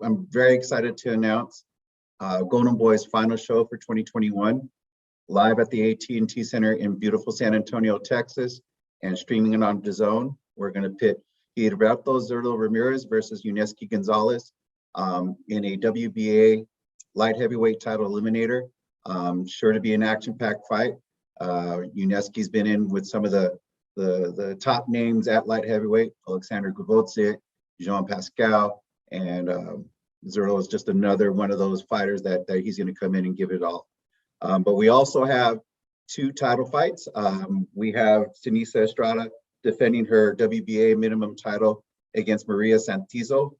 I'm very excited to announce Golden Boy's final show for 2021, live at the AT&T Center in beautiful San Antonio, Texas, and streaming it on DAZN. We're going to pit Gilberto Zurdo Ramirez versus Yunieski Gonzalez in a WBA Light Heavyweight Title eliminator. Sure to be an action-packed fight. Yunieski's been in with some of the top names at light heavyweight: Alexander Gilberto, Jean Pascal, and Zurdo is just another one of those fighters that he's going to come in and give it all. But we also have two title fights. We have Sinisa Estrada defending her WBA minimum title against Maria Santizo.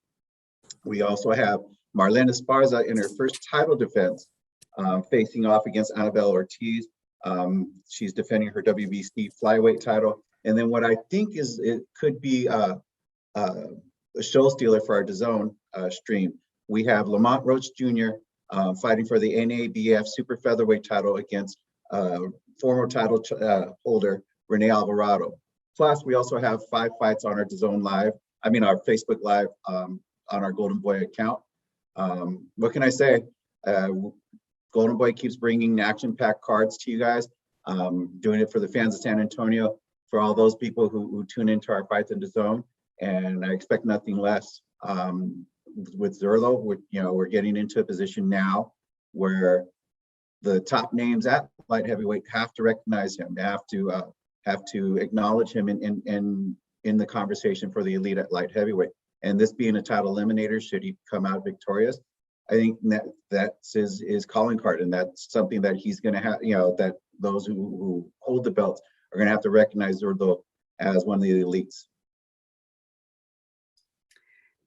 We also have Marlene Esparza in her first title defense, facing off against Annabelle Ortiz. She's defending her WBC flyweight title. And then what I think is it could be a show stealer for our DAZN stream. We have Lamont Roach Jr. Fighting for the NABF super featherweight title against former title holder Rene Alvarado. Plus, we also have 5 fights on our DAZN Live, our Facebook Live on our Golden Boy account. What can I say? Golden Boy keeps bringing action-packed cards to you guys, doing it for the fans of San Antonio, for all those people who tune into our fights in DAZN, and I expect nothing less. With Zurdo, we're getting into a position now where the top names at light heavyweight have to recognize him. They have to acknowledge him in the conversation for the elite at light heavyweight. And this being a title eliminator, should he come out victorious, I think that's his calling card, and that's something that he's going to have. That those who hold the belts are going to have to recognize Zurdo as one of the elites.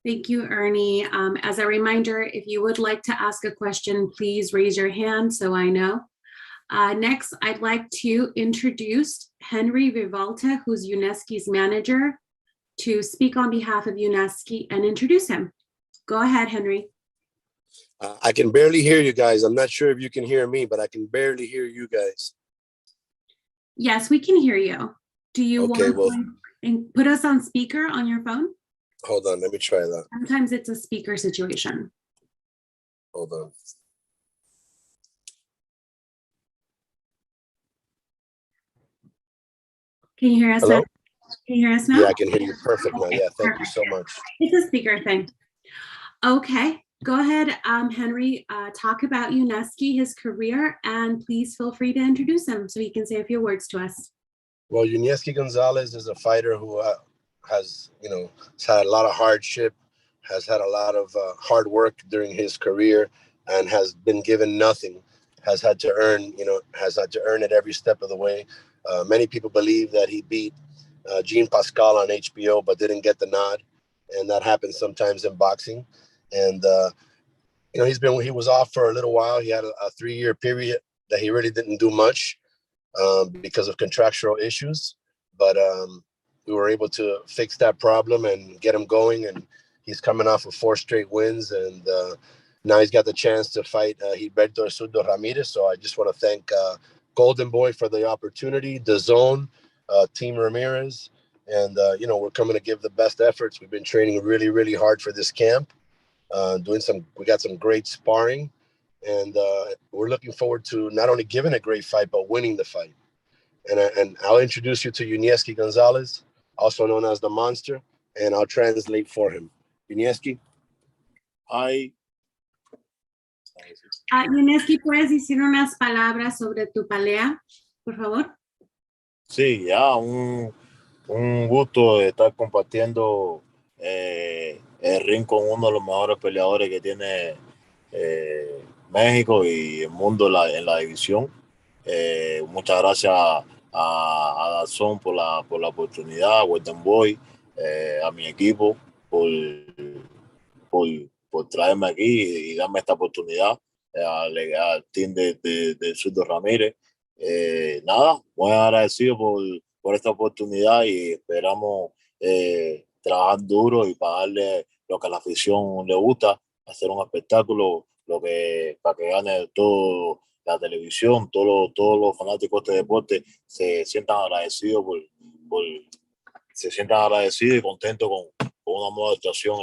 Thank you, Ernie. As a reminder, if you would like to ask a question, please raise your hand so I know. Next, I'd like to introduce Henry Vivalta, who's Yunieski's manager, to speak on behalf of Yunieski and introduce him. Go ahead, Henry. I can barely hear you guys. I'm not sure if you can hear me, but I can barely hear you guys. Yes, we can hear you. Do you want to put us on speaker on your phone? Hold on, let me try that. Sometimes it's a speaker situation. Hold on. Can you hear us now? Can you hear us now? Yeah, I can hear you perfect now. Yeah, thank you so much. It's a speaker thing. Okay, go ahead, Henry, talk about Yunieski, his career, and please feel free to introduce him so he can say a few words to us. Well, Yunieski Gonzalez is a fighter who has had a lot of hardship, has had a lot of hard work during his career, and has been given nothing. Has had to earn it every step of the way. Many people believe that he beat Jean Pascal on HBO, but didn't get the nod, and that happens sometimes in boxing. And he was off for a little while. He had a 3-year period that he really didn't do much because of contractual issues, but we were able to fix that problem and get him going, and he's coming off of 4 straight wins, and now he's got the chance to fight Gilberto Zurdo Ramirez. So I just want to thank Golden Boy for the opportunity, DAZN, Team Ramirez, and we're coming to give the best efforts. We've been training really, really hard for this camp, we got some great sparring, and we're looking forward to not only giving a great fight, but winning the fight. And I'll introduce you to Yunieski Gonzalez, also known as the Monster, and I'll translate for him. Yunieski. Hi. Yunieski, ¿puedes decir unas palabras sobre tu pelea, por favor? Sí, ya, un gusto estar compartiendo el ring con uno de los mejores peleadores que tiene México y el mundo en la división. Muchas gracias a DAZN por la oportunidad, a Golden Boy, a mi equipo por traerme aquí y darme esta oportunidad, al team de Zurdo Ramírez. Nada, muy agradecido por esta oportunidad y esperamos trabajar duro y para darle lo que a la afición le gusta, hacer un espectáculo, para que gane todo la televisión, todos los fanáticos de este deporte se sientan agradecidos y contentos con una nueva actuación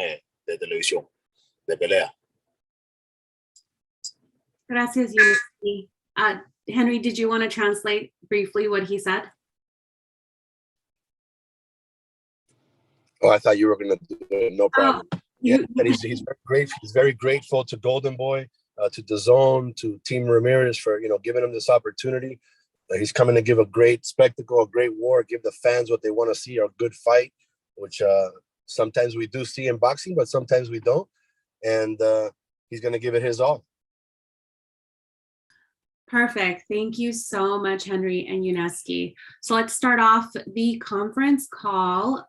de televisión. de pelea. Gracias, Yunieski. Henry, did you want to translate briefly what he said? Oh, I thought you were going to do it. No problem. You- He's very grateful. He's very grateful to Golden Boy, to DAZN, to Team Ramirez for giving him this opportunity. He's coming to give a great spectacle, a great war, give the fans what they want to see, a good fight, which sometimes we do see in boxing, but sometimes we don't. And he's going to give it his all. Perfect. Thank you so much, Henry and Yunieski. So let's start off the conference call.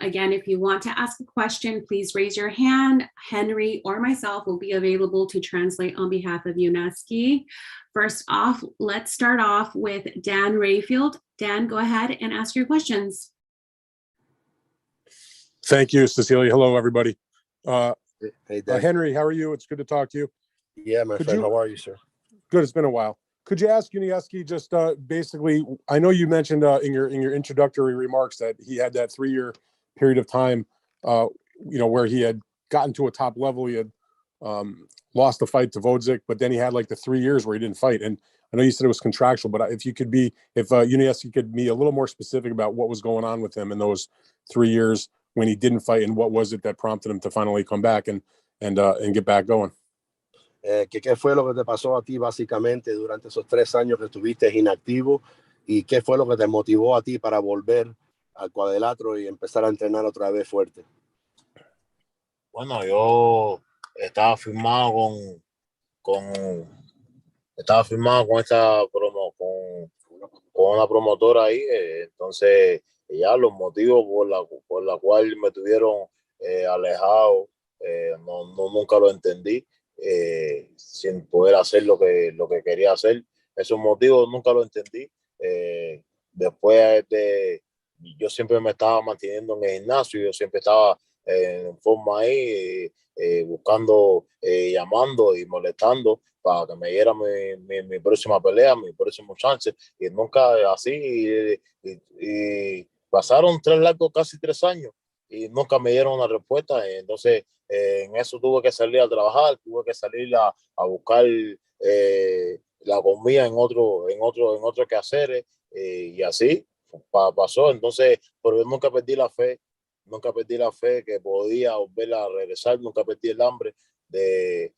Again, if you want to ask a question, please raise your hand. Henry or myself will be available to translate on behalf of Yunieski. First off, let's start off with Dan Rayfield. Dan, go ahead and ask your questions. Thank you, Cecilia. Hello, everybody. Hey, Dan. Henry, how are you? It's good to talk to you. Yeah, my friend. How are you, sir? Good. It's been a while. Could you ask Yunieski just basically, I know you mentioned in your introductory remarks that he had that 3-year period of time, where he had gotten to a top level. He had lost the fight to Vodzik, but then he had like the 3 years where he didn't fight. And I know you said it was contractual, but if Yunieski could be a little more specific about what was going on with him in those 3 years when he didn't fight, and what was it that prompted him to finally come back and get back going. ¿Qué fue lo que te pasó a ti básicamente durante esos 3 años que estuviste inactivo? ¿Y qué fue lo que te motivó a ti para volver al cuadrilátero y empezar a entrenar otra vez fuerte? Bueno, yo estaba firmado con esta con una promotora ahí, entonces ya los motivos por la cual me tuvieron alejado, nunca lo entendí. Sin poder hacer lo que quería hacer. Esos motivos nunca lo entendí. Después yo siempre me estaba manteniendo en el gimnasio, yo siempre estaba en forma ahí, buscando, llamando y molestando para que me diera mi próxima pelea, mi próximo chance, y nunca así, y pasaron casi 3 años y nunca me dieron una respuesta. Entonces en eso tuve que salir a trabajar, tuve que salir a buscar la comida en otro quehaceres, y así pasó. Entonces, pero yo nunca perdí la fe que podía volver a regresar, nunca perdí el hambre de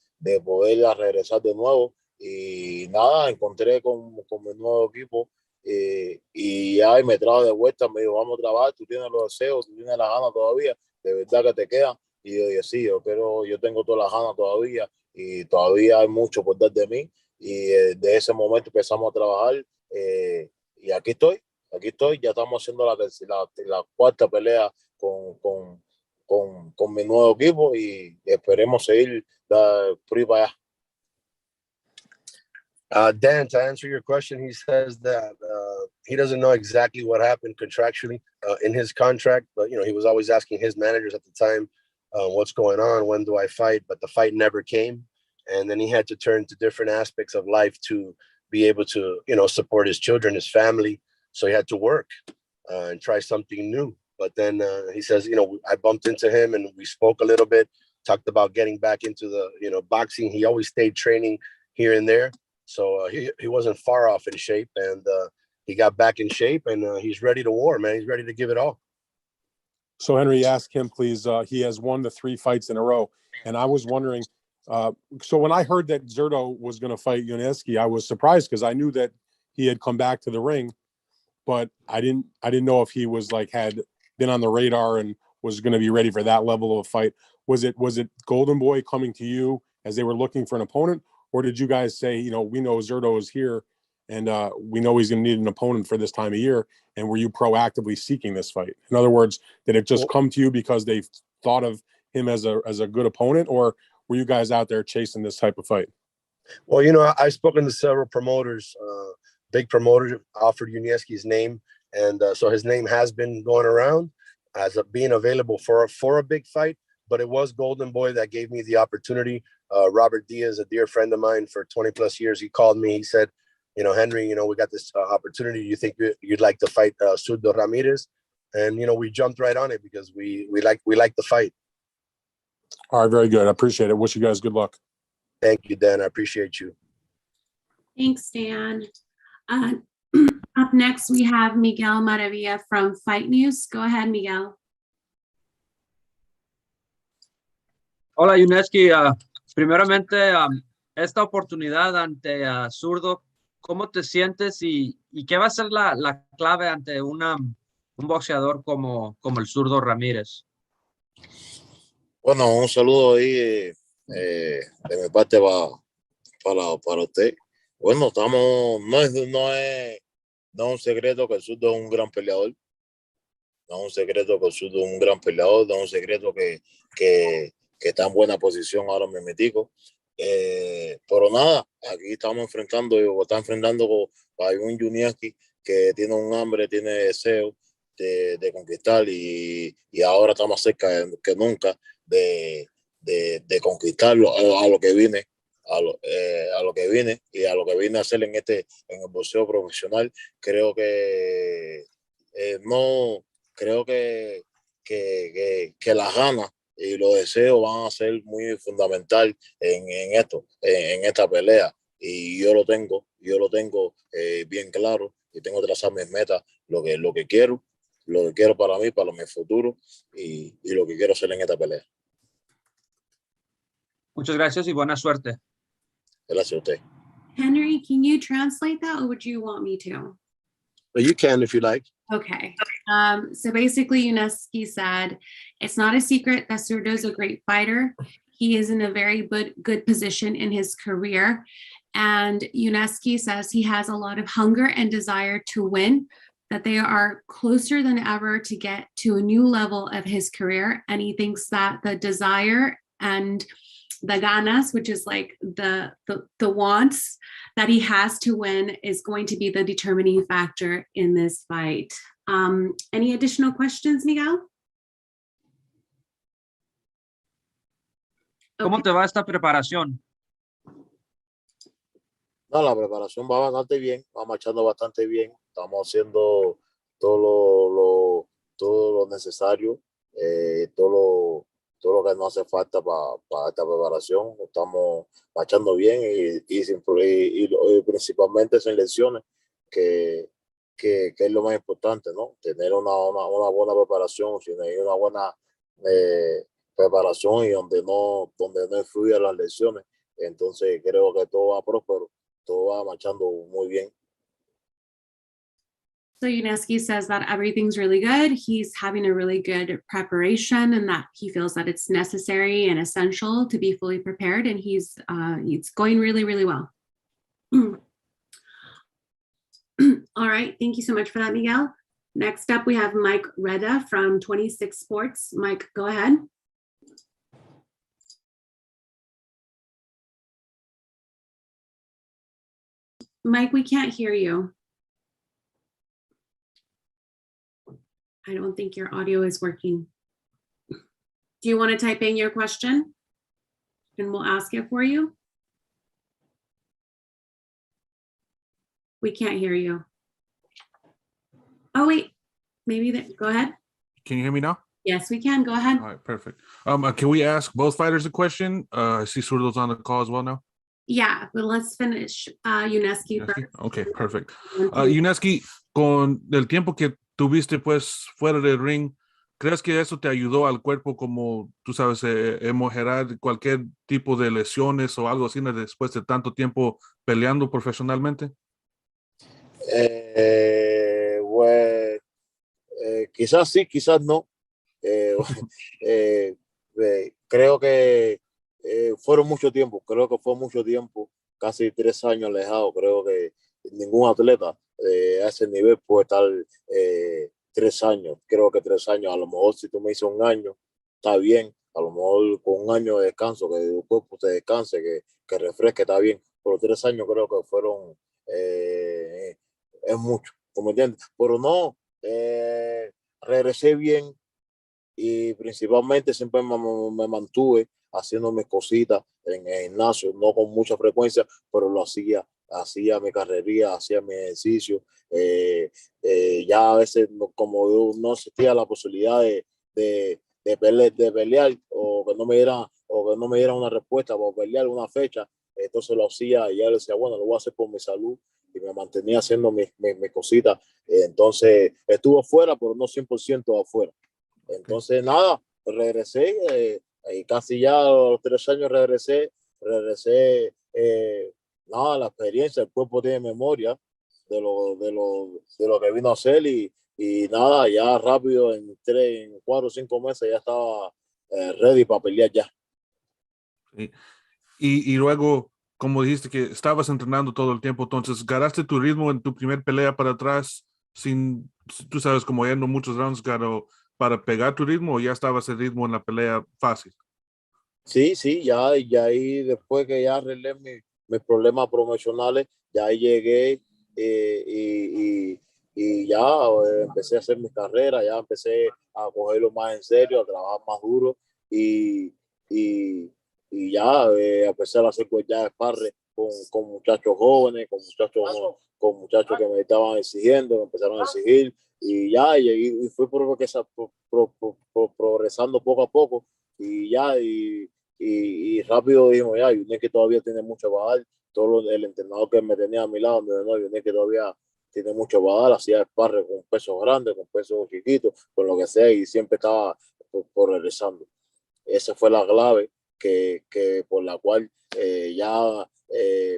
poder regresar de nuevo. Y nada, encontré con mi nuevo equipo, y ya me trajo de vuelta, me dijo, vamos a trabajar, tú tienes los deseos, tú tienes las ganas todavía, de verdad que te quedan. Y yo dije, sí, yo tengo todas las ganas todavía, y todavía hay mucho por dar de mí. Y de ese momento empezamos a trabajar, y aquí estoy, ya estamos haciendo la 4ª pelea con mi nuevo equipo, y esperemos seguir por ahí para allá. Dan, to answer your question, he says that he doesn't know exactly what happened contractually in his contract, but he was always asking his managers at the time, what's going on, when do I fight? But the fight never came, and then he had to turn to different aspects of life to be able to support his children, his family. So he had to work and try something new. But then he says, I bumped into him and we spoke a little bit, talked about getting back into the boxing. He always stayed training here and there, so he wasn't far off in shape, and he got back in shape, and he's ready to war, man. He's ready to give it all. So Henry, ask him, please. He has won the 3 fights in a row. And I was wondering, so when I heard that Zurdo was going to fight Yunieski, I was surprised because I knew that he had come back to the ring, but I didn't know if he was had been on the radar and was going to be ready for that level of a fight. Was it Golden Boy coming to you as they were looking for an opponent? Or did you guys say, we know Zurdo is here and we know he's going to need an opponent for this time of year? And were you proactively seeking this fight? In other words, did it just come to you because they thought of him as a good opponent, or were you guys out there chasing this type of fight? Well, I've spoken to several promoters. Big promoter offered Yunieski's name, and so his name has been going around as being available for a big fight. But it was Golden Boy that gave me the opportunity. Robert Diaz, a dear friend of mine for 20 plus years, he called me. He said, Henry, we got this opportunity. You think you'd like to fight Zurdo Ramirez? And we jumped right on it because we like the fight. All right, very good. I appreciate it. Wish you guys good luck. Thank you, Dan. I appreciate you. Thanks, Dan. Up next, we have Miguel Maravilla from Fight News. Go ahead, Miguel. Hola, Yunieski. Primeramente, esta oportunidad ante Zurdo, ¿cómo te sientes y qué va a ser la clave ante un boxeador como el Zurdo Ramírez? Bueno, un saludo ahí de mi parte para usted. Bueno, no es un secreto que el Zurdo es un gran peleador. No es un secreto que el Zurdo es un gran peleador. No es un secreto que está en buena posición ahora mismo. Pero nada, aquí está enfrentando a un Yunieski que tiene un hambre, tiene deseo de conquistar y ahora está más cerca que nunca de conquistarlo a lo que viene. A lo que viene y a lo que viene a hacer en el boxeo profesional. Creo que las ganas y los deseos van a ser muy fundamental en esta pelea, y yo lo tengo bien claro y tengo trazado mis metas, lo que quiero para mí, para mi futuro y lo que quiero hacer en esta pelea. Muchas gracias y buena suerte. Gracias a usted. Henry, can you translate that or would you want me to? But you can if you like. Okay. So basically, Yunieski said, it's not a secret that Zurdo is a great fighter. He is in a very good position in his career. And Yunieski says he has a lot of hunger and desire to win, that they are closer than ever to get to a new level of his career. And he thinks that the desire and the ganas, which is like the wants that he has to win, is going to be the determining factor in this fight. Any additional questions, Miguel? ¿Cómo te va esta preparación? No, la preparación va bastante bien, va marchando bastante bien. Estamos haciendo todo lo necesario, todo lo que nos hace falta para esta preparación. Estamos marchando bien y principalmente sin lesiones, que es lo más importante, ¿no? Tener una buena preparación, tener una buena preparación y donde no influyan las lesiones. Entonces creo que todo va próspero, todo va marchando muy bien. So Yunieski says that everything's really good. He's having a really good preparation and that he feels that it's necessary and essential to be fully prepared. And it's going really, really well. All right. Thank you so much for that, Miguel. Next up, we have Mike Redda from 26 Sports. Mike, go ahead. Mike, we can't hear you. I don't think your audio is working. Do you want to type in your question and we'll ask it for you? We can't hear you. Oh, wait, maybe that, go ahead. Can you hear me now? Yes, we can. Go ahead. All right, perfect. Can we ask both fighters a question? I see Zurdo's on the call as well now. Yeah, but let's finish Yunieski first. Okay, perfect. Yunieski, con el tiempo que tuviste pues fuera del ring, ¿crees que eso te ayudó al cuerpo, como tú sabes, mejorar cualquier tipo de lesiones o algo así después de tanto tiempo peleando profesionalmente? Pues, quizás sí, quizás no. Creo que fueron mucho tiempo, creo que fue mucho tiempo, casi 3 años alejado. Creo que ningún atleta a ese nivel puede estar 3 años. Creo que 3 años, a lo mejor si tú me dices 1 año, está bien. A lo mejor con 1 año de descanso, que el cuerpo te descanse, que refresque, está bien. Pero 3 años creo que fueron, es mucho, ¿me entiendes? Pero no, regresé bien y principalmente siempre me mantuve haciendo mis cositas en el gimnasio, no con mucha frecuencia, pero lo hacía mi carrería, hacía mi ejercicio. Ya a veces, como no existía la posibilidad de pelear o que no me dieran o que no me dieran una respuesta para pelear una fecha, entonces lo hacía y ya le decía, bueno, lo voy a hacer por mi salud y me mantenía haciendo mis cositas. Entonces estuvo fuera, pero no 100% afuera. Entonces nada, regresé y casi ya a los 3 años regresé, nada, la experiencia, el cuerpo tiene memoria de lo que vino a hacer y nada, ya rápido en 4 o 5 meses ya estaba ready para pelear ya. Sí. Y luego, como dijiste que estabas entrenando todo el tiempo, entonces ganaste tu ritmo en tu primer pelea para atrás sin, tú sabes, como yendo muchos rounds para pegar tu ritmo, o ya estabas el ritmo en la pelea fácil. Sí, ya ahí después que ya arreglé mis problemas promocionales, ya ahí llegué y ya empecé a hacer mi carrera, ya empecé a cogerlo más en serio, a trabajar más duro y ya empecé a hacer pues ya sparring con muchachos jóvenes, con muchachos que me estaban exigiendo, me empezaron a exigir y ya y fui progresando poco a poco y ya y rápido dijimos ya, Yunieski todavía tiene mucho para dar. El entrenador que me tenía a mi lado me dijo, no, Yunieski todavía tiene mucho para dar, hacía sparring con pesos grandes, con pesos chiquitos, con lo que sea, y siempre estaba progresando. Esa fue la clave que por la cual ya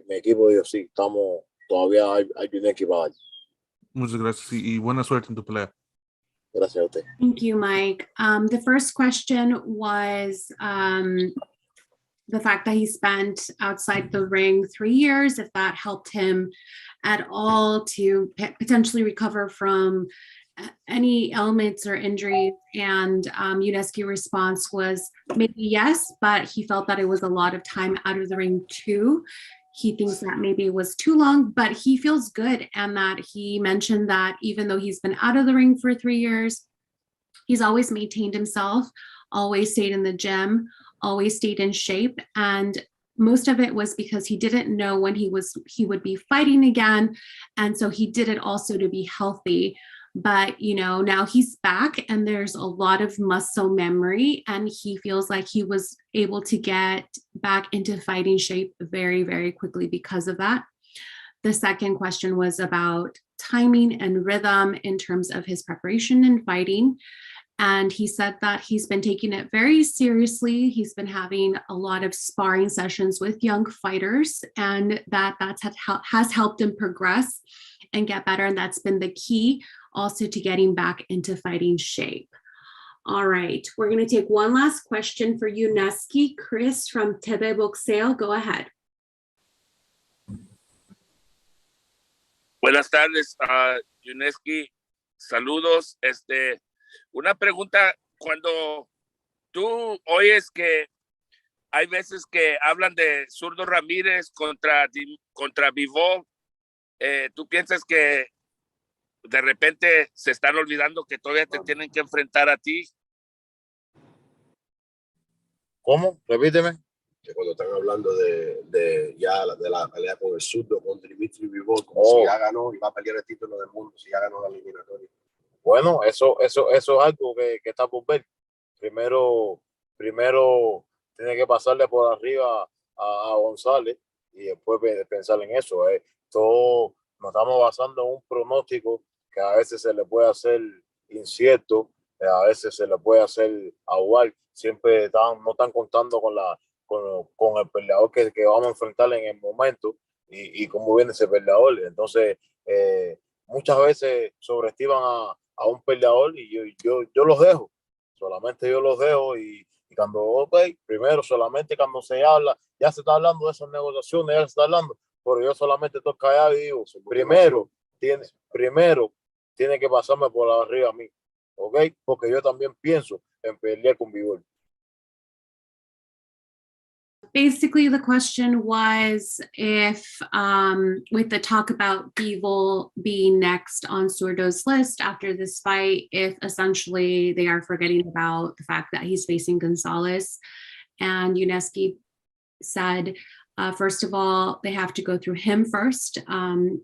mi equipo dijo, sí, estamos todavía hay Yunieski para dar. Muchas gracias y buena suerte en tu pelea. Gracias a usted. Thank you, Mike. The first question was the fact that he spent outside the ring 3 years, if that helped him at all to potentially recover from any ailments or injuries. And Yunieski's response was maybe yes, but he felt that it was a lot of time out of the ring too. He thinks that maybe it was too long, but he feels good. And that he mentioned that even though he's been out of the ring for 3 years, he's always maintained himself, always stayed in the gym, always stayed in shape. And most of it was because he didn't know when he would be fighting again. And so he did it also to be healthy. But, you know, now he's back and there's a lot of muscle memory and he feels like he was able to get back into fighting shape very, very quickly because of that. The second question was about timing and rhythm in terms of his preparation and fighting. And he said that he's been taking it very seriously. He's been having a lot of sparring sessions with young fighters, and that has helped him progress and get better. And that's been the key also to getting back into fighting shape. All right, we're going to take one last question for Yunieski. Chris from TV Boxeo, go ahead. Buenas tardes, Yunieski. Saludos. Una pregunta, cuando tú oyes que hay veces que hablan de Zurdo Ramírez contra Vivo, ¿tú piensas que de repente se están olvidando que todavía te tienen que enfrentar a ti? ¿Cómo? Repíteme. Que cuando están hablando de la pelea con el Zurdo, con Dimitri Bivol, como si ya ganó y va a pelear el título del mundo, si ya ganó la eliminatoria. Bueno, eso es algo que está por ver. Primero tiene que pasarle por arriba a González y después pensar en eso. Todo nos estamos basando en un pronóstico que a veces se le puede hacer incierto, a veces se le puede hacer aguar. Siempre no están contando con el peleador que vamos a enfrentar en el momento y cómo viene ese peleador. Entonces, muchas veces sobreestiman a un peleador y yo los dejo. Solamente yo los dejo y cuando, primero solamente cuando se habla, ya se está hablando de esas negociaciones, ya se está hablando, pero yo solamente estoy callado y digo, primero tiene que pasarme por arriba a mí, ¿ok? Porque yo también pienso en pelear con Vivalta. Basically, the question was if, with the talk about Bivol being next on Zurdo's list after this fight, if essentially they are forgetting about the fact that he's facing Gonzalez. And Yunieski said, first of all, they have to go through him first.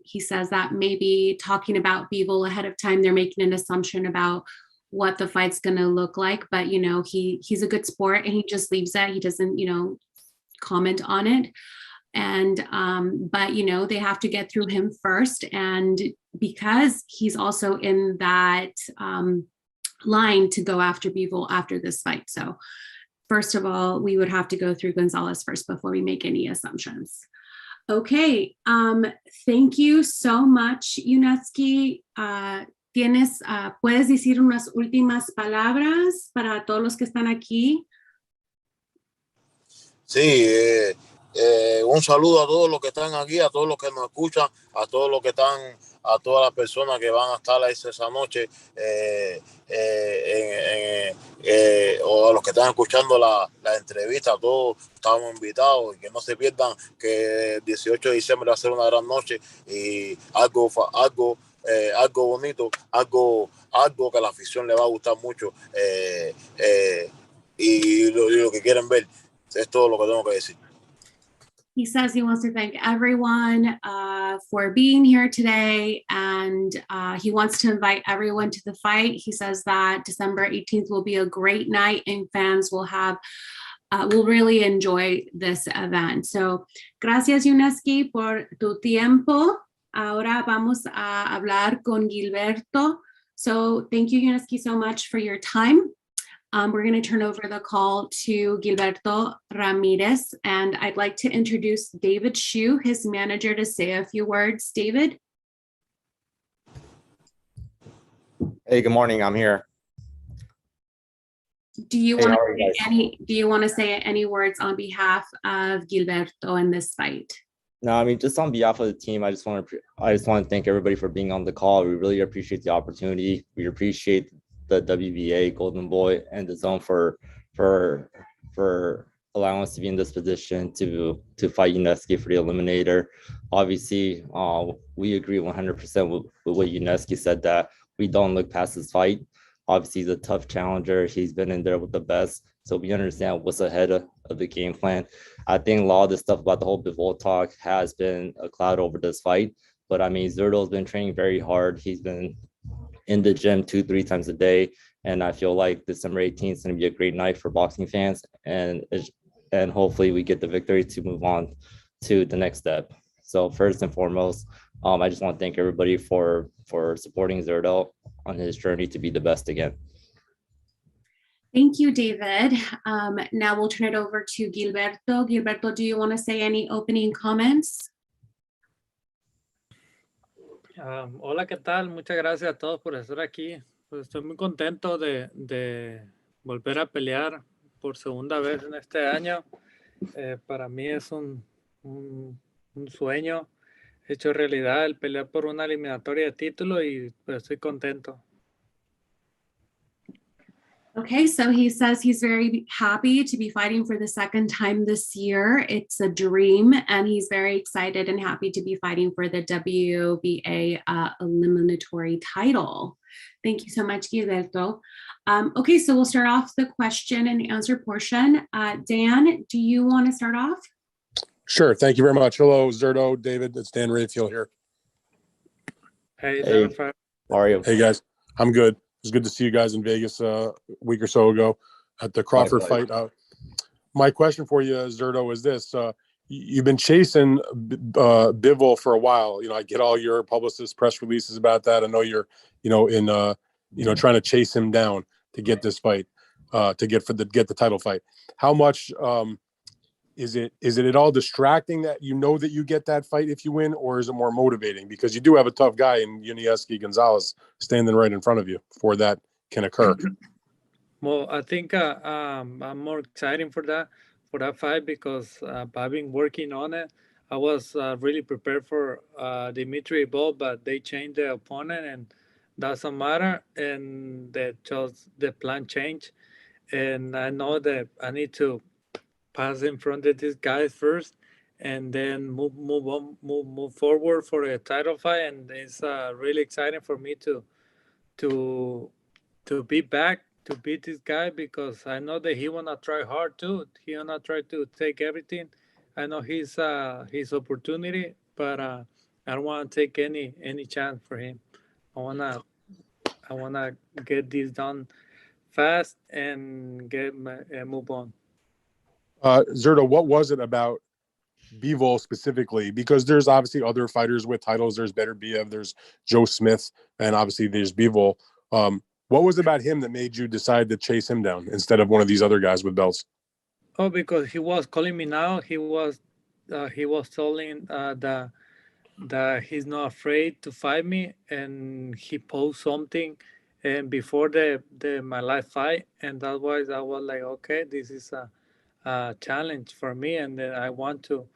He says that maybe talking about Bivol ahead of time, they're making an assumption about what the fight's going to look like, but he's a good sport and he just leaves that. He doesn't comment on it. And but they have to get through him first, and because he's also in that line to go after Bivol after this fight. So first of all, we would have to go through Gonzalez first before we make any assumptions. Okay, thank you so much, Yunieski. ¿Puedes decir unas últimas palabras para todos los que están aquí? Sí, un saludo a todos los que están aquí, a todos los que nos escuchan, a todos los que están, a todas las personas que van a estar ahí esa noche, o a los que están escuchando la entrevista. Todos estamos invitados y que no se pierdan que el 18 de diciembre va a ser una gran noche y algo bonito, algo que a la afición le va a gustar mucho, y lo que quieren ver. Es todo lo que tengo que decir. He says he wants to thank everyone for being here today, and he wants to invite everyone to the fight. He says that December 18th will be a great night and fans will really enjoy this event. So, gracias Yunieski por tu tiempo. Ahora vamos a hablar con Gilberto. So, thank you Yunieski so much for your time. We're going to turn over the call to Gilberto Ramirez, and I'd like to introduce David Shu, his manager, to say a few words. David? Hey, good morning. I'm here. Do you Hey, want how are you guys? to say any words on behalf of Gilberto in this fight? No, I mean, just on behalf of the team, I just want to thank everybody for being on the call. We really appreciate the opportunity. We appreciate the WBA, Golden Boy, and the DAZN for allowing us to be in this position to fight Yunieski for the eliminator. Obviously, we agree 100% with what Yunieski said, that we don't look past this fight. Obviously, he's a tough challenger. He's been in there with the best, so we understand what's ahead of the game plan. I think a lot of the stuff about the whole Vivalta talk has been a cloud over this fight, but I mean, Zurdo's been training very hard. He's been in the gym 2-3 times a day, and I feel like December 18th is going to be a great night for boxing fans, and hopefully we get the victory to move on to the next step. So first and foremost, I just want to thank everybody for supporting Zurdo on his journey to be the best again. Thank you, David. Now we'll turn it over to Gilberto. Gilberto, do you want to say any opening comments? Hola, ¿qué tal? Muchas gracias a todos por estar aquí. Pues estoy muy contento de volver a pelear por segunda vez en este año. Para mí es un sueño hecho realidad el pelear por una eliminatoria de título y pues estoy contento. Okay, so he says he's very happy to be fighting for the second time this year. It's a dream, and he's very excited and happy to be fighting for the WBA eliminatory title. Thank you so much, Gilberto. Okay, so we'll start off the question and answer portion. Dan, do you want to start off? Sure. Thank you very much. Hello, Zurdo, David. It's Dan Rayfield here. Hey, How are you? Hey, guys. I'm good. It was good to see you guys in Vegas a week or so ago at the Crawford fight. My question for you, Zurdo, is this. You've been chasing Bivol for a while. I get all your publicist press releases about that. I know you're, trying to chase him down to get this fight, to get the title fight. How much is it at all distracting that that you get that fight if you win, or is it more motivating because you do have a tough guy in Yunieski Gonzalez standing right in front of you before that can occur? Well, I think I'm more excited for that fight because I've been working on it. I was really prepared for Dimitri Bivol, but they changed the opponent, and doesn't matter. And the plan changed, and I know that I need to pass in front of these guys first, and then move forward for a title fight. And it's really exciting for me to be back to beat this guy, because I know that he wanna try hard too. He wanna try to take everything. I know his opportunity, but I don't want to take any chance for him. I wanna get this done fast and move on. Zurdo, what was it about Bivol specifically? Because there's obviously other fighters with titles. There's Beterbiev, there's Joe Smith, and obviously there's Bivol. What was it about him that made you decide to chase him down instead of one of these other guys with belts? Oh, because he was calling me now. He was telling that he's not afraid to fight me, and he posed something and before my life fight, and that was I was like, okay, this is a challenge for me, and then I want to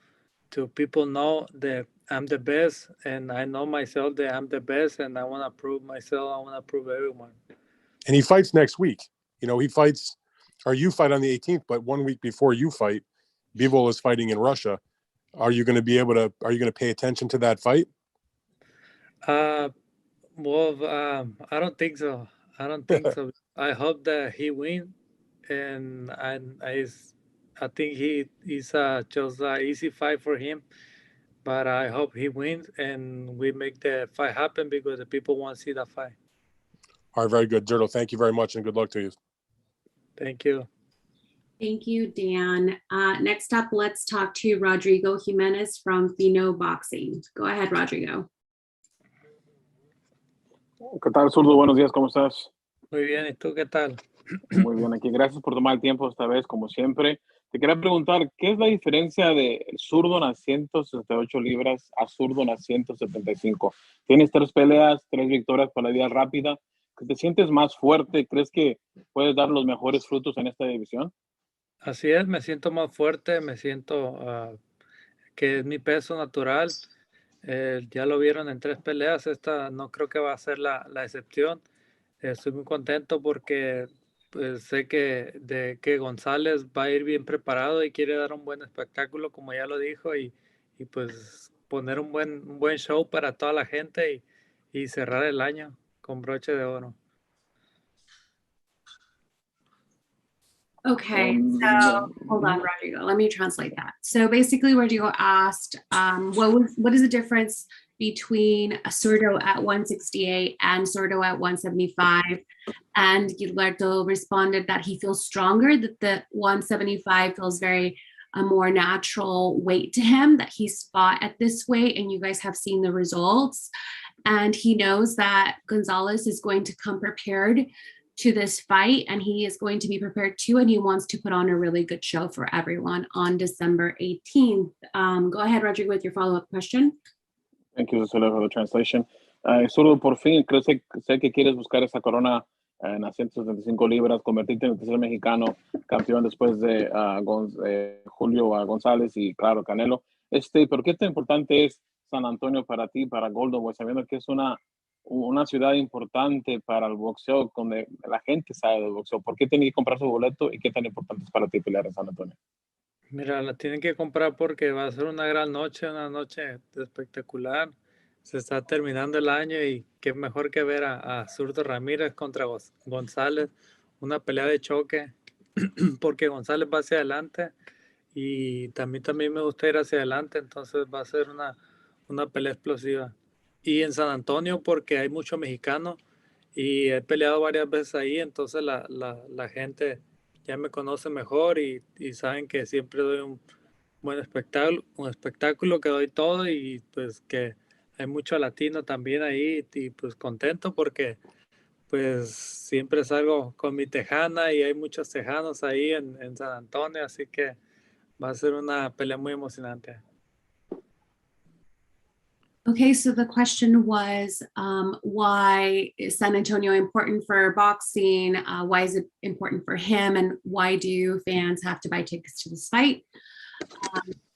people know that I'm the best, and I know myself that I'm the best, and I want to prove myself. I want to prove everyone. And he fights next week. You know, you fight on the 18th, but 1 week before you fight, Bivol is fighting in Russia. Are you going to pay attention to that fight? Well, I don't think so. I don't think so. I hope that he wins, and I think he's just an easy fight for him. But I hope he wins and we make the fight happen because the people want to see that fight. All right, very good, Zurdo. Thank you very much, and good luck to you. Thank you. Thank you, Dan. Next up, let's talk to Rodrigo Jimenez from Fino Boxing. Go ahead, Rodrigo. ¿Qué tal, Zurdo? Buenos días, ¿cómo estás? Muy bien, ¿y tú qué tal? Muy bien, aquí. Gracias por tomar el tiempo esta vez, como siempre. Te quería preguntar, ¿qué es la diferencia de Zurdo en las 168 libras a Zurdo en las 175? Tienes 3 peleas, 3 victorias por la vía rápida. ¿Te sientes más fuerte? ¿Crees que puedes dar los mejores frutos en esta división? Así es, me siento más fuerte, me siento que es mi peso natural. Ya lo vieron en 3 peleas, esta no creo que va a ser la excepción. Estoy muy contento porque pues, sé que González va a ir bien preparado y quiere dar un buen espectáculo, como ya lo dijo, y pues poner un buen show para toda la gente y cerrar el año con broche de oro. Okay, so hold on, Rodrigo. Let me translate that. So basically, Rodrigo asked, what is the difference between a Zurdo at 168 and Zurdo at 175? And Gilberto responded that he feels stronger, that the 175 feels very a more natural weight to him, that he's fought at this weight, and you guys have seen the results. And he knows that Gonzalez is going to come prepared to this fight, and he is going to be prepared too, and he wants to put on a really good show for everyone on December 18th. Go ahead, Rodrigo, with your follow-up question. Thank you, Cecilia, for the translation. Zurdo, por fin, sé que quieres buscar esa corona en las 175 libras, convertirte en el tercer mexicano campeón después de Julio González y, claro, Canelo. ¿Pero qué tan importante es San Antonio para ti, para Golden Boy, sabiendo que es una ciudad importante para el boxeo, donde la gente sabe del boxeo? ¿Por qué tiene que comprar su boleto y qué tan importante es para ti pelear en San Antonio? Mira, la tienen que comprar porque va a ser una gran noche, una noche espectacular. Se está terminando el año y qué mejor que ver a Zurdo Ramírez contra González, una pelea de choque, porque González va hacia adelante y también me gusta ir hacia adelante, entonces va a ser una pelea explosiva. Y en San Antonio porque hay mucho mexicano y he peleado varias veces ahí, entonces la gente ya me conoce mejor y saben que siempre doy un buen espectáculo que doy todo, y pues que hay mucho latino también ahí, y pues contento porque pues siempre salgo con mi tejana y hay muchos tejanos ahí en San Antonio, así que va a ser una pelea muy emocionante. Okay, so the question was, why is San Antonio important for boxing? Why is it important for him? And why do fans have to buy tickets to this fight?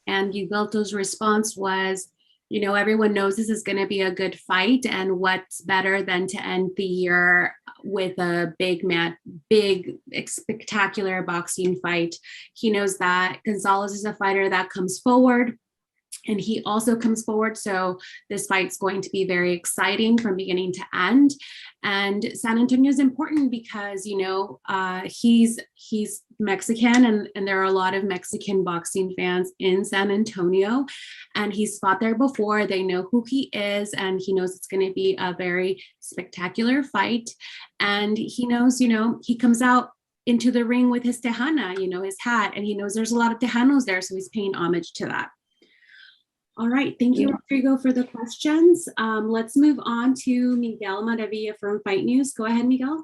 And Gilberto's response was, you know, everyone knows this is going to be a good fight, and what's better than to end the year with a big, spectacular boxing fight. He knows that Gonzalez is a fighter that comes forward, And he also comes forward. So this fight's going to be very exciting from beginning to end. And San Antonio is important because, you know, he's Mexican and there are a lot of Mexican boxing fans in San Antonio. And he's fought there before. They know who he is and he knows it's going to be a very spectacular fight. And he knows, you know, he comes out into the ring with his Tejana, you know, his hat, and he knows there's a lot of Tejanos there. So he's paying homage to that. All right, thank you, Rodrigo, for the questions. Let's move on to Miguel Maravilla from Fight News. Go ahead, Miguel.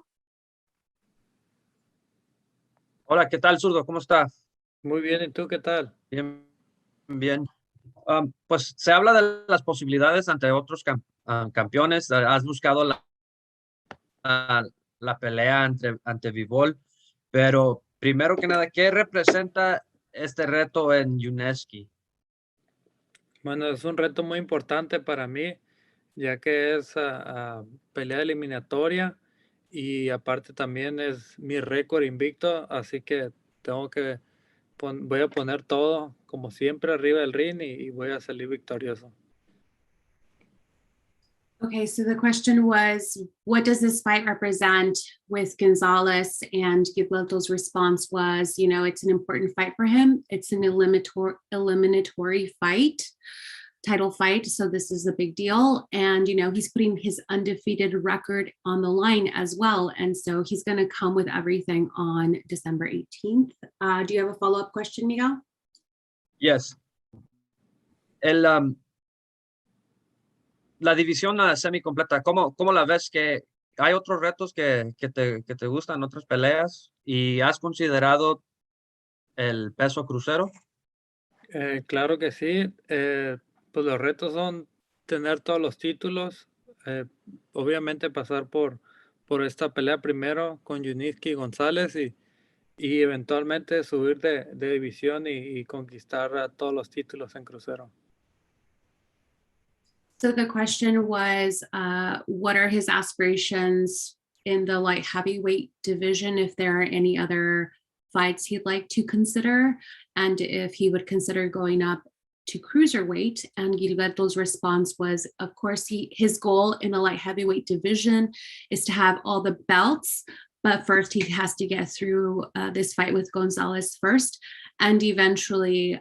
Hola, ¿qué tal, Zurdo? ¿Cómo está? Muy bien, ¿y tú qué tal? Bien, bien. Pues se habla de las posibilidades ante otros campeones. Has buscado la pelea ante Bivol, pero primero que nada, ¿qué representa este reto en Yunieski? Bueno, es un reto muy importante para mí, ya que es pelea eliminatoria y aparte también es mi récord invicto, así que tengo que voy a poner todo como siempre arriba del ring y voy a salir victorioso. Okay, so the question was, what does this fight represent with Gonzalez? And Gilberto's response was, you know, it's an important fight for him. It's an eliminatory fight, title fight. So this is a big deal. And, you know, he's putting his undefeated record on the line as well. And so he's going to come with everything on December 18th. Do you have a follow-up question, Miguel? Yes. La división semicompleta, ¿cómo la ves? Que hay otros retos que te gustan, otras peleas, y has considerado el peso crucero? Claro que sí. Pues los retos son tener todos los títulos, obviamente pasar por esta pelea primero con Yunieski y González y eventualmente subir de división y conquistar todos los títulos en crucero. So the question was, what are his aspirations in the light heavyweight division, if there are any other fights he'd like to consider, and if he would consider going up to cruiserweight. And Gilberto's response was, of course, his goal in the light heavyweight division is to have all the belts, but first he has to get through this fight with Gonzalez first, and eventually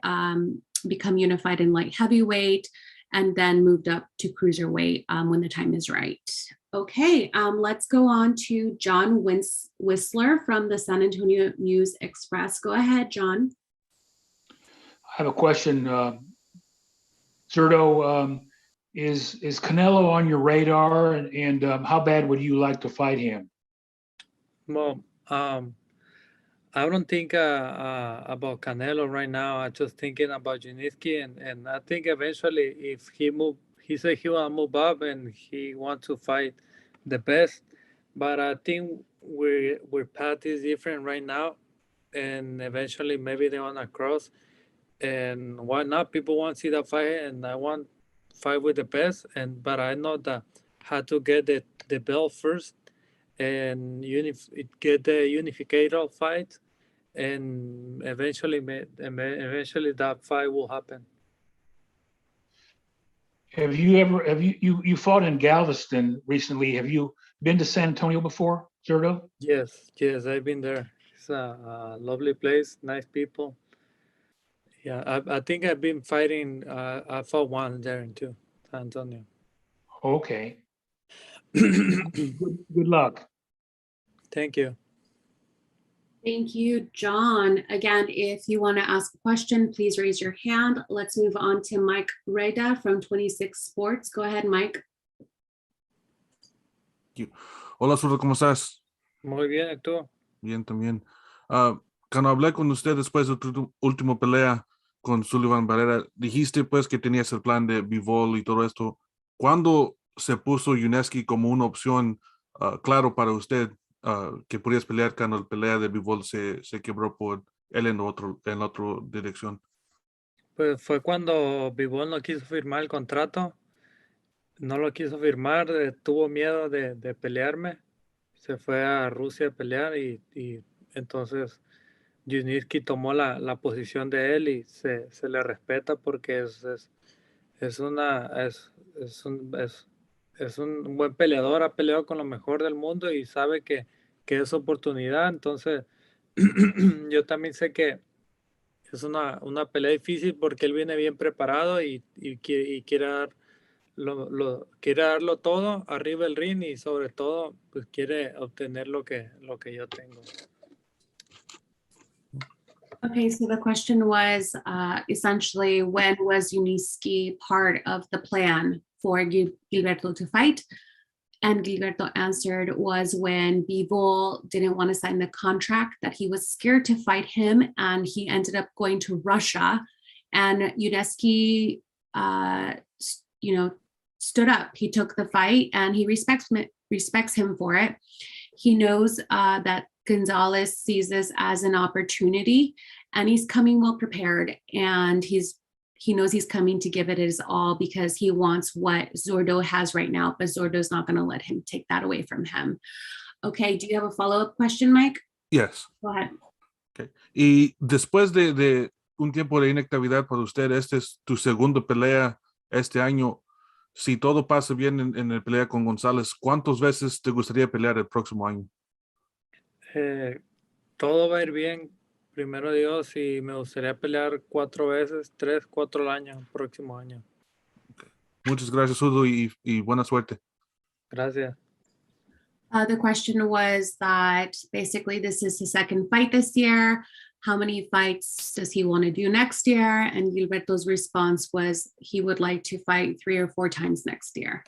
become unified in light heavyweight, and then moved up to cruiserweight when the time is right. Okay, let's go on to John Whistler from the San Antonio News Express. Go ahead, John. I have a question. Zurdo, is Canelo on your radar, and how bad would you like to fight him? Well, I don't think about Canelo right now. I'm just thinking about Yunieski, and I think eventually if he said he will move up and he wants to fight the best. But I think we're path is different right now, and eventually maybe they want to cross. And why not? People want to see that fight, and I want fight with the best. But I know that how to get the belt first and get the unificator fight, and eventually that fight will happen. Have you fought in Galveston recently? Have you been to San Antonio before, Zurdo? Yes, I've been there. It's a lovely place, nice people. Yeah, I think I've been fighting. I fought one there too, San Antonio. Okay. Good luck. Thank you. Thank you, John. Again, if you want to ask a question, please raise your hand. Let's move on to Mike Redda from 26 Sports. Go ahead, Mike. Hola, Zurdo, ¿cómo estás? Muy bien, ¿y tú? Bien, también. Cuando hablé con usted después de tu última pelea con Sullivan Barrera, dijiste pues que tenías el plan de Bivol y todo esto. ¿Cuándo se puso Yunieski como una opción claro para usted que podías pelear cuando la pelea de Bivol se quebró por él en otra dirección? Pues fue cuando Bivol no quiso firmar el contrato. No lo quiso firmar, tuvo miedo de pelearme. Se fue a Rusia a pelear y entonces Yunieski tomó la posición de él y se le respeta porque es un buen peleador, ha peleado con lo mejor del mundo y sabe que es oportunidad. Entonces, yo también sé que es una pelea difícil porque él viene bien preparado y quiere quiere darlo todo arriba del ring y sobre todo pues quiere obtener lo que yo tengo. Okay, so the question was essentially, when was Yunieski part of the plan for Gilberto to fight? And Gilberto answered was when Bivol didn't want to sign the contract, that he was scared to fight him, and he ended up going to Russia. And Yunieski, stood up. He took the fight, and he respects him for it. He knows that Gonzalez sees this as an opportunity, and he's coming well prepared, and he knows he's coming to give it his all because he wants what Zurdo has right now, but Zurdo's not going to let him take that away from him. Okay, do you have a follow-up question, Mike? Yes. Go ahead. Okay. Y después de un tiempo de inactividad para usted, este es tu segundo pelea este año. Si todo pasa bien en la pelea con González, ¿cuántas veces te gustaría pelear el próximo año? Todo va a ir bien, primero Dios, y me gustaría pelear 4 veces, 3, 4 al año, próximo año. Okay. Muchas gracias, Zurdo, y buena suerte. Gracias. The question was that basically this is his second fight this year. How many fights does he want to do next year? And Gilberto's response was he would like to fight 3 or 4 times next year.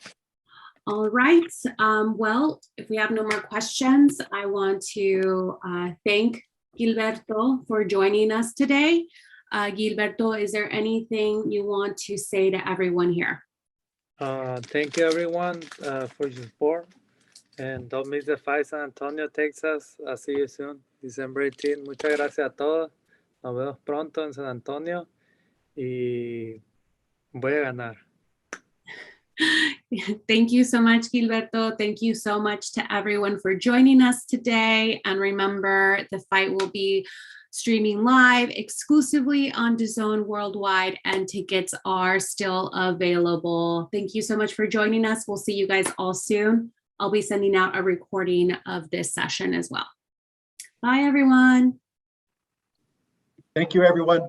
All right. Well, if we have no more questions, I want to thank Gilberto for joining us today. Gilberto, is there anything you want to say to everyone here? Thank you, everyone, for your support. And don't miss the fight, San Antonio, Texas. I'll see you soon, December 18. Muchas gracias a todos. Nos vemos pronto en San Antonio y voy a ganar. Thank you so much, Gilberto. Thank you so much to everyone for joining us today. And remember, the fight will be streaming live exclusively on DAZN worldwide, and tickets are still available. Thank you so much for joining us. We'll see you guys all soon. I'll be sending out a recording of this session as well. Bye, everyone. Thank you, everyone.